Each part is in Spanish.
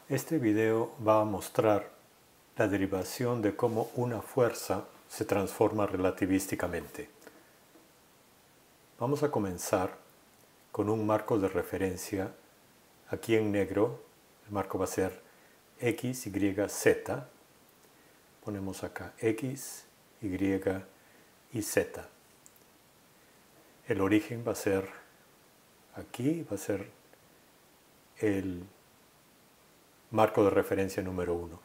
Este video va a mostrar la derivación de cómo una fuerza se transforma relativísticamente. Vamos a comenzar con un marco de referencia. Aquí en negro el marco va a ser X, Y, Z. Ponemos acá X, Y y Z. El origen va a ser aquí, va a ser el marco de referencia número 1.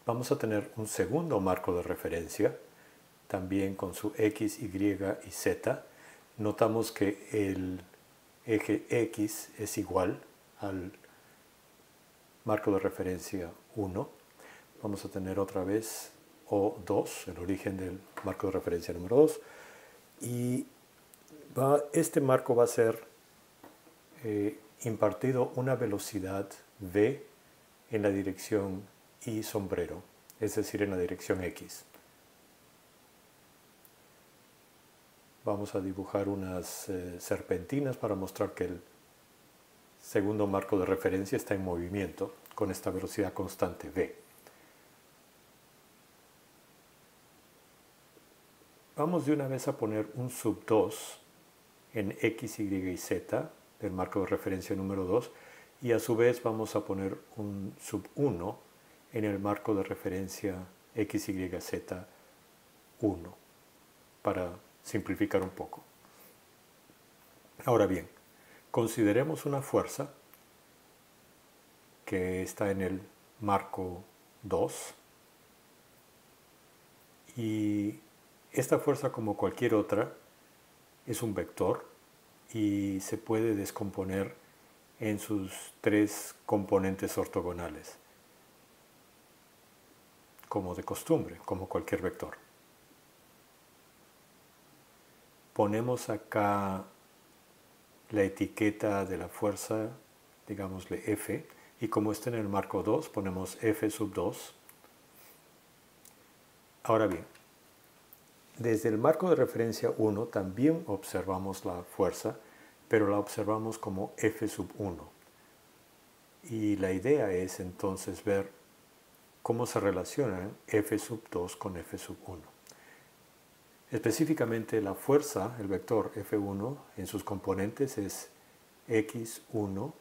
Vamos a tener un segundo marco de referencia, también con su X, Y y Z. Notamos que el eje X es igual al marco de referencia 1. Vamos a tener otra vez O2, el origen del marco de referencia número 2. Y este marco va a ser impartido una velocidad v en la dirección y sombrero, es decir, en la dirección X. Vamos a dibujar unas serpentinas para mostrar que el segundo marco de referencia está en movimiento con esta velocidad constante v. Vamos de una vez a poner un sub 2 en X, Y y Z del marco de referencia número 2, y a su vez vamos a poner un sub 1 en el marco de referencia X, Y, Z 1 para simplificar un poco. Ahora bien, consideremos una fuerza que está en el marco 2, y esta fuerza, como cualquier otra, es un vector y se puede descomponer en sus tres componentes ortogonales, como de costumbre, como cualquier vector. Ponemos acá la etiqueta de la fuerza, digámosle F, y como está en el marco 2, ponemos F sub 2. Ahora bien, desde el marco de referencia 1 también observamos la fuerza, pero la observamos como F sub 1. Y la idea es entonces ver cómo se relacionan F sub 2 con F sub 1. Específicamente la fuerza, el vector F1, en sus componentes es X1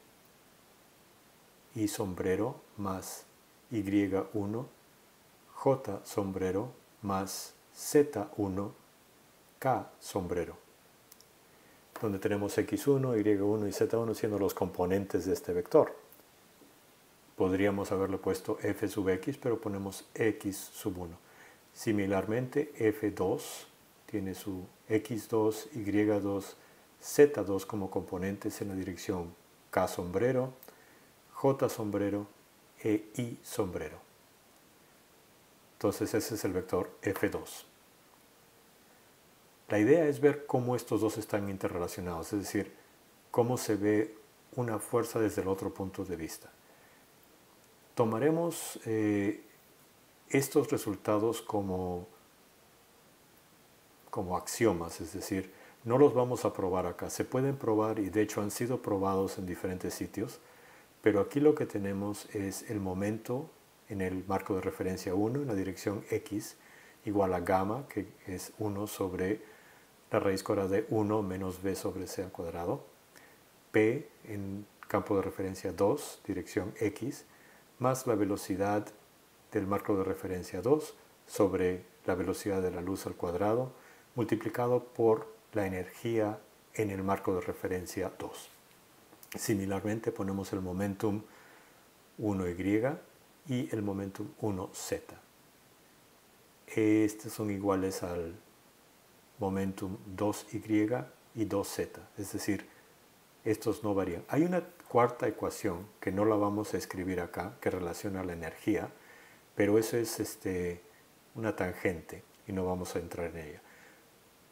y sombrero más Y1, J sombrero más Z1, K sombrero, donde tenemos X1, Y1 y Z1 siendo los componentes de este vector. Podríamos haberle puesto F sub X, pero ponemos X sub 1. Similarmente, F2 tiene su X2, Y2, Z2 como componentes en la dirección K sombrero, J sombrero e I sombrero. Entonces ese es el vector F2. La idea es ver cómo estos dos están interrelacionados, es decir, cómo se ve una fuerza desde el otro punto de vista. Tomaremos estos resultados como axiomas, es decir, no los vamos a probar acá. Se pueden probar y de hecho han sido probados en diferentes sitios, pero aquí lo que tenemos es el momento en el marco de referencia 1 en la dirección X igual a gamma, que es 1 sobre la raíz cuadrada de 1 menos b sobre c al cuadrado, p en campo de referencia 2, dirección X, más la velocidad del marco de referencia 2 sobre la velocidad de la luz al cuadrado, multiplicado por la energía en el marco de referencia 2. Similarmente ponemos el momentum 1y y el momentum 1z. Estos son iguales al momentum 2y y 2z, es decir, estos no varían. Hay una cuarta ecuación que no la vamos a escribir acá, que relaciona la energía, pero eso es una tangente y no vamos a entrar en ella.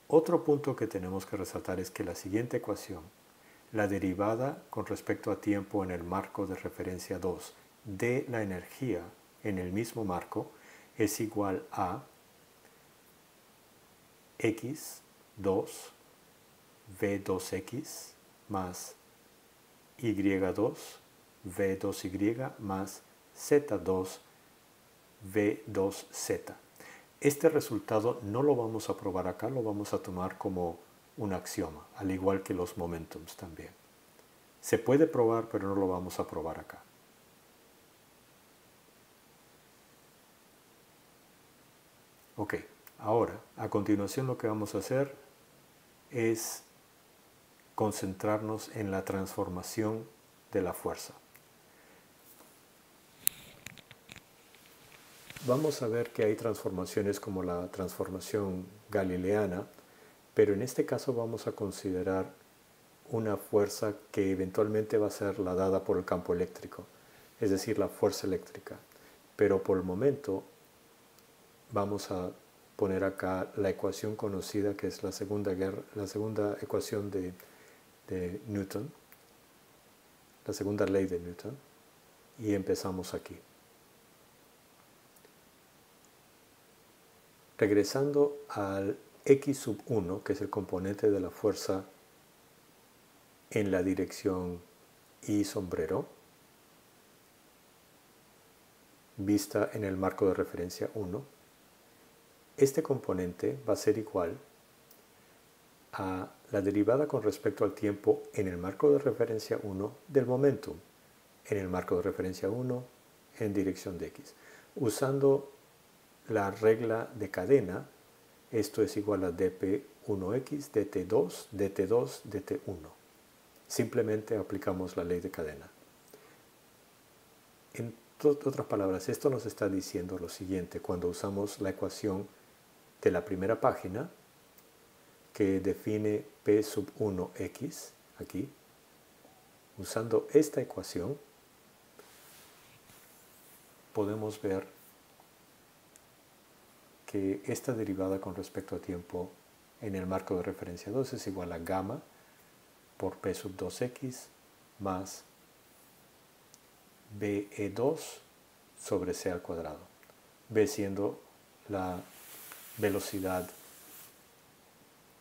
Otro punto que tenemos que resaltar es que la siguiente ecuación, la derivada con respecto a tiempo en el marco de referencia 2 de la energía en el mismo marco, es igual a x2 v2x más y2 v2y más Z2 V2Z. Este resultado no lo vamos a probar acá, lo vamos a tomar como un axioma, al igual que los momentums también. Se puede probar, pero no lo vamos a probar acá. Ok, ahora, a continuación lo que vamos a hacer es concentrarnos en la transformación de la fuerza. Vamos a ver que hay transformaciones como la transformación galileana, pero en este caso vamos a considerar una fuerza que eventualmente va a ser la dada por el campo eléctrico, es decir, la fuerza eléctrica. Pero por el momento vamos a poner acá la ecuación conocida que es la segunda ecuación de Newton, la segunda ley de Newton, y empezamos aquí. Regresando al x sub 1, que es el componente de la fuerza en la dirección y sombrero, vista en el marco de referencia 1, este componente va a ser igual a la derivada con respecto al tiempo en el marco de referencia 1 del momentum, en el marco de referencia 1 en dirección de x. Usando la regla de cadena, esto es igual a dp1x, dt2, dt2, dt1. Simplemente aplicamos la ley de cadena. En otras palabras, esto nos está diciendo lo siguiente: cuando usamos la ecuación de la primera página, que define p sub 1x, aquí, usando esta ecuación, podemos ver que esta derivada con respecto a tiempo en el marco de referencia 2 es igual a gamma por p sub 2x más be2 sobre c al cuadrado, b siendo la velocidad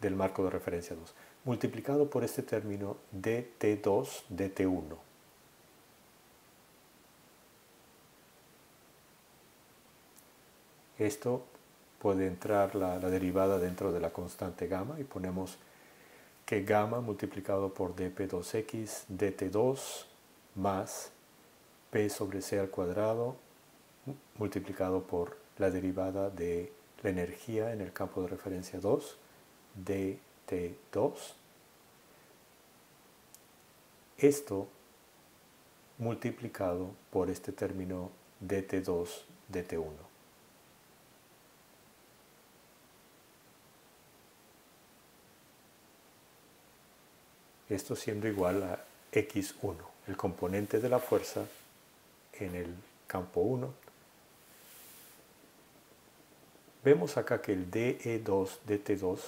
del marco de referencia 2, multiplicado por este término dt2 dt1. Esto puede entrar la derivada dentro de la constante gamma y ponemos que gamma multiplicado por dp2x dt2 más p sobre c al cuadrado multiplicado por la derivada de la energía en el campo de referencia 2 dt2. Esto multiplicado por este término dt2 dt1. Esto siendo igual a x1, el componente de la fuerza en el campo 1. Vemos acá que el DE2, DT2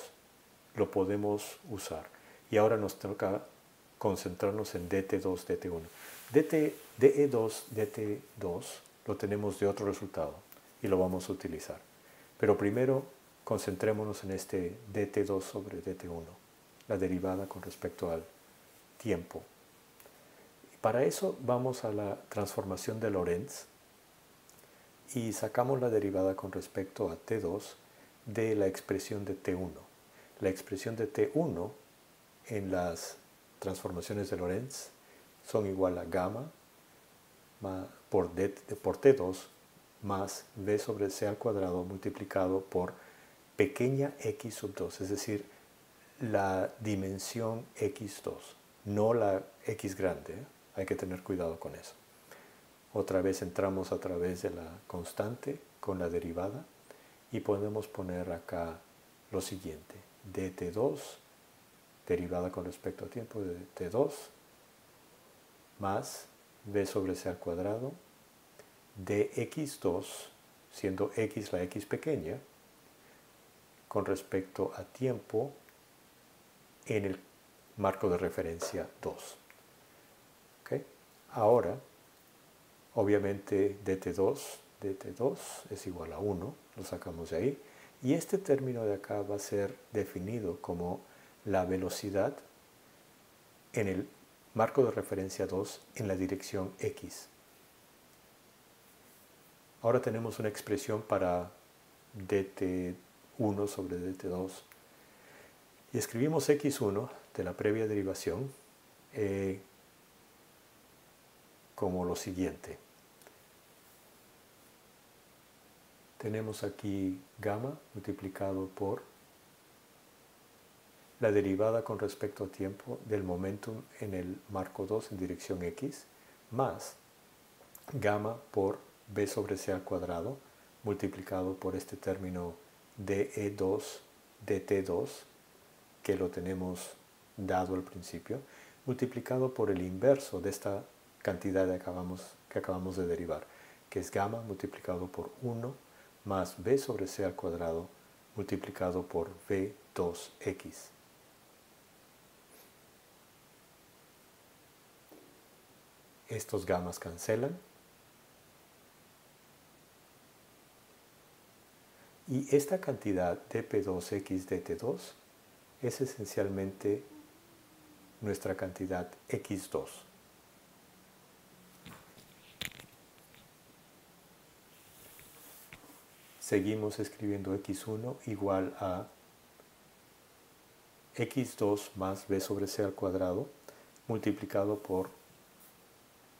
lo podemos usar. Y ahora nos toca concentrarnos en DT2, DT1. DE2, DT2 lo tenemos de otro resultado y lo vamos a utilizar. Pero primero concentrémonos en este DT2 sobre DT1, la derivada con respecto al tiempo. Para eso vamos a la transformación de Lorentz y sacamos la derivada con respecto a T2 de la expresión de T1. La expresión de T1 en las transformaciones de Lorentz son igual a gamma por T2 más b sobre c al cuadrado multiplicado por pequeña x sub 2, es decir, la dimensión x2, no la x grande, ¿eh? Hay que tener cuidado con eso. Otra vez entramos a través de la constante con la derivada y podemos poner acá lo siguiente: dt2, derivada con respecto a tiempo de t2, más b sobre c al cuadrado, dx2, siendo x la x pequeña, con respecto a tiempo en el marco de referencia 2. ¿Okay? Ahora, obviamente dt2 es igual a 1, lo sacamos de ahí, y este término de acá va a ser definido como la velocidad en el marco de referencia 2 en la dirección x. Ahora tenemos una expresión para dt1 sobre dt2. Y escribimos x1 de la previa derivación como lo siguiente. Tenemos aquí gamma multiplicado por la derivada con respecto a tiempo del momentum en el marco 2 en dirección x, más gamma por b sobre c al cuadrado multiplicado por este término de2 dt2, que lo tenemos dado al principio, multiplicado por el inverso de esta cantidad que acabamos de derivar, que es gamma multiplicado por 1 más b sobre c al cuadrado multiplicado por v2x. Estos gammas cancelan. Y esta cantidad dp2x dt2 es esencialmente nuestra cantidad x2. Seguimos escribiendo x1 igual a x2 más b sobre c al cuadrado multiplicado por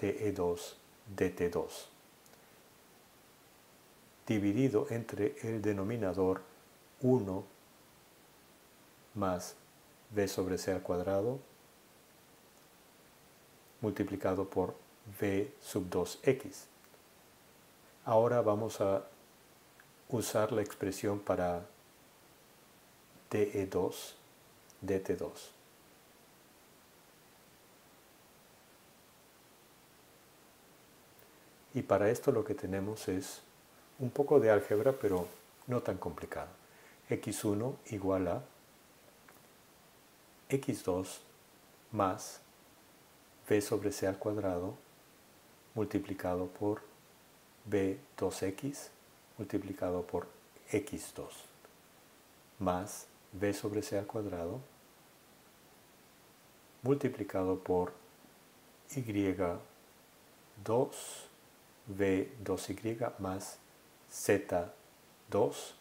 de2 dt2, dividido entre el denominador 1 más b sobre c al cuadrado multiplicado por v sub 2x. Ahora vamos a usar la expresión para de2 dt2. Y para esto lo que tenemos es un poco de álgebra, pero no tan complicado. x1 igual a x2 más b sobre c al cuadrado multiplicado por b2x multiplicado por x2 más b sobre c al cuadrado multiplicado por y2 v2y más z2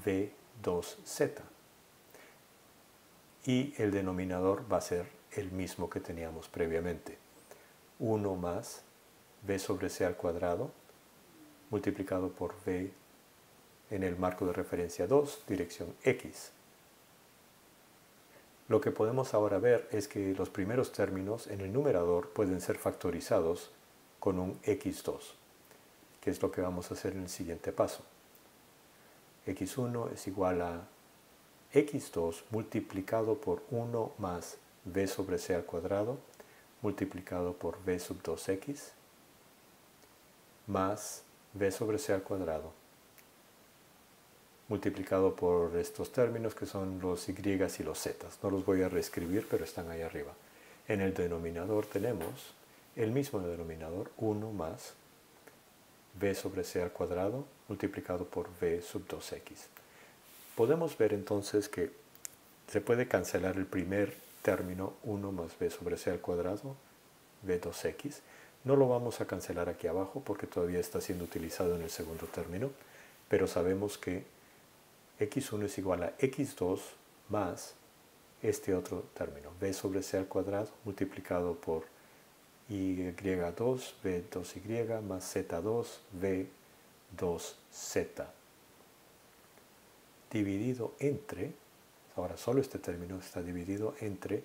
v2z. Y el denominador va a ser el mismo que teníamos previamente. 1 más b sobre c al cuadrado multiplicado por v en el marco de referencia 2, dirección x. Lo que podemos ahora ver es que los primeros términos en el numerador pueden ser factorizados con un x2, que es lo que vamos a hacer en el siguiente paso. x1 es igual a x2 multiplicado por 1 más b sobre c al cuadrado multiplicado por v sub 2x más b sobre c al cuadrado multiplicado por estos términos que son los y y los z. No los voy a reescribir, pero están ahí arriba. En el denominador tenemos el mismo denominador, 1 más b sobre c al cuadrado multiplicado por v sub 2x. Podemos ver entonces que se puede cancelar el primer término, 1 más b sobre c al cuadrado, v2x. No lo vamos a cancelar aquí abajo porque todavía está siendo utilizado en el segundo término, pero sabemos que x1 es igual a x2 más este otro término, b sobre c al cuadrado multiplicado por y2 v2y más z2 v2z dividido entre, ahora solo este término está dividido entre,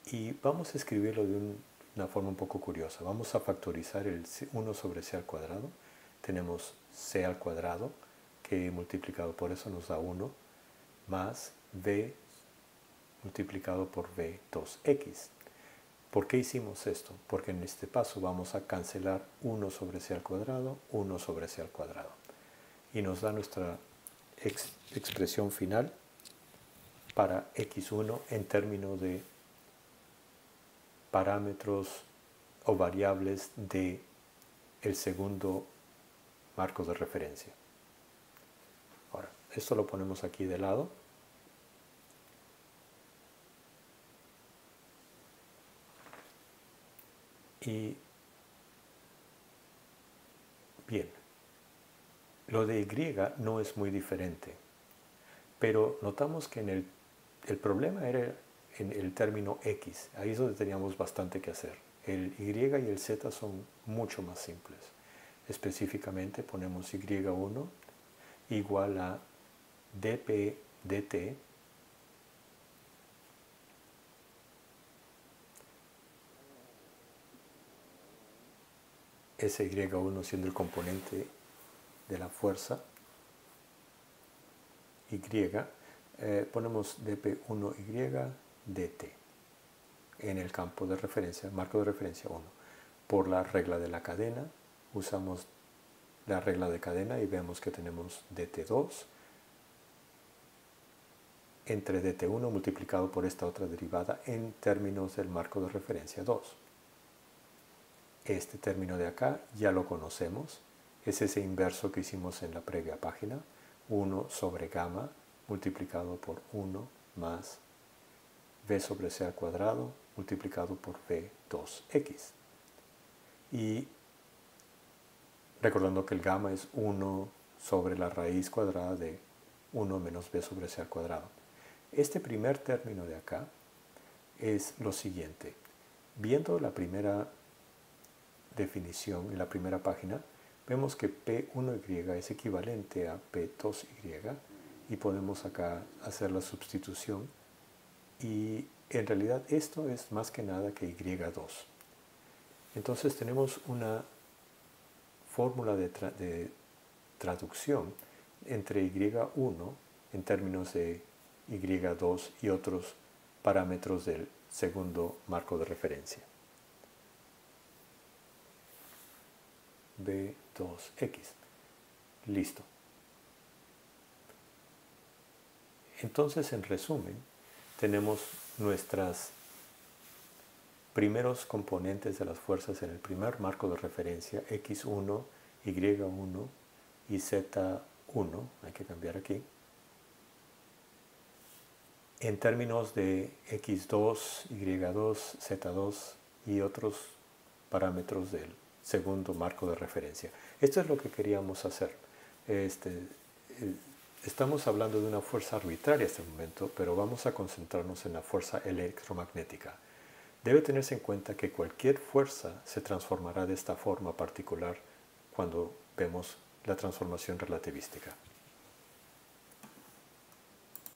y vamos a escribirlo de una forma un poco curiosa. Vamos a factorizar el 1 sobre c al cuadrado. Tenemos c al cuadrado, que multiplicado por eso nos da 1, más v multiplicado por v2x. ¿Por qué hicimos esto? Porque en este paso vamos a cancelar 1 sobre c al cuadrado, 1 sobre c al cuadrado. Y nos da nuestra expresión final para x1 en términos de parámetros o variables de el segundo marco de referencia. Ahora, esto lo ponemos aquí de lado. Y bien, Lo de Y no es muy diferente, pero notamos que el problema era en el término X. Ahí es donde teníamos bastante que hacer. El Y y el Z son mucho más simples. Específicamente ponemos Y1 igual a dp dt ese Y1 siendo el componente de la fuerza Y, ponemos dp1y dt en el campo de referencia, marco de referencia 1. Por la regla de la cadena, usamos la regla de cadena y vemos que tenemos dt2 entre dt1 multiplicado por esta otra derivada en términos del marco de referencia 2. Este término de acá ya lo conocemos, es ese inverso que hicimos en la previa página, 1 sobre gamma multiplicado por 1 más v sobre c al cuadrado multiplicado por v2x. Y recordando que el gamma es 1 sobre la raíz cuadrada de 1 menos v sobre c al cuadrado. Este primer término de acá es lo siguiente. Viendo la primera definición en la primera página, vemos que P1Y es equivalente a P2Y y podemos acá hacer la sustitución y en realidad esto es más que nada que Y2. Entonces tenemos una fórmula de traducción entre Y1 en términos de Y2 y otros parámetros del segundo marco de referencia. V2x. Listo. Entonces, en resumen, tenemos nuestros primeros componentes de las fuerzas en el primer marco de referencia, x1, y1 y z1, hay que cambiar aquí, en términos de x2, y2, z2 y otros parámetros del segundo marco de referencia. Esto es lo que queríamos hacer. Estamos hablando de una fuerza arbitraria en este momento, pero vamos a concentrarnos en la fuerza electromagnética. Debe tenerse en cuenta que cualquier fuerza se transformará de esta forma particular cuando vemos la transformación relativística.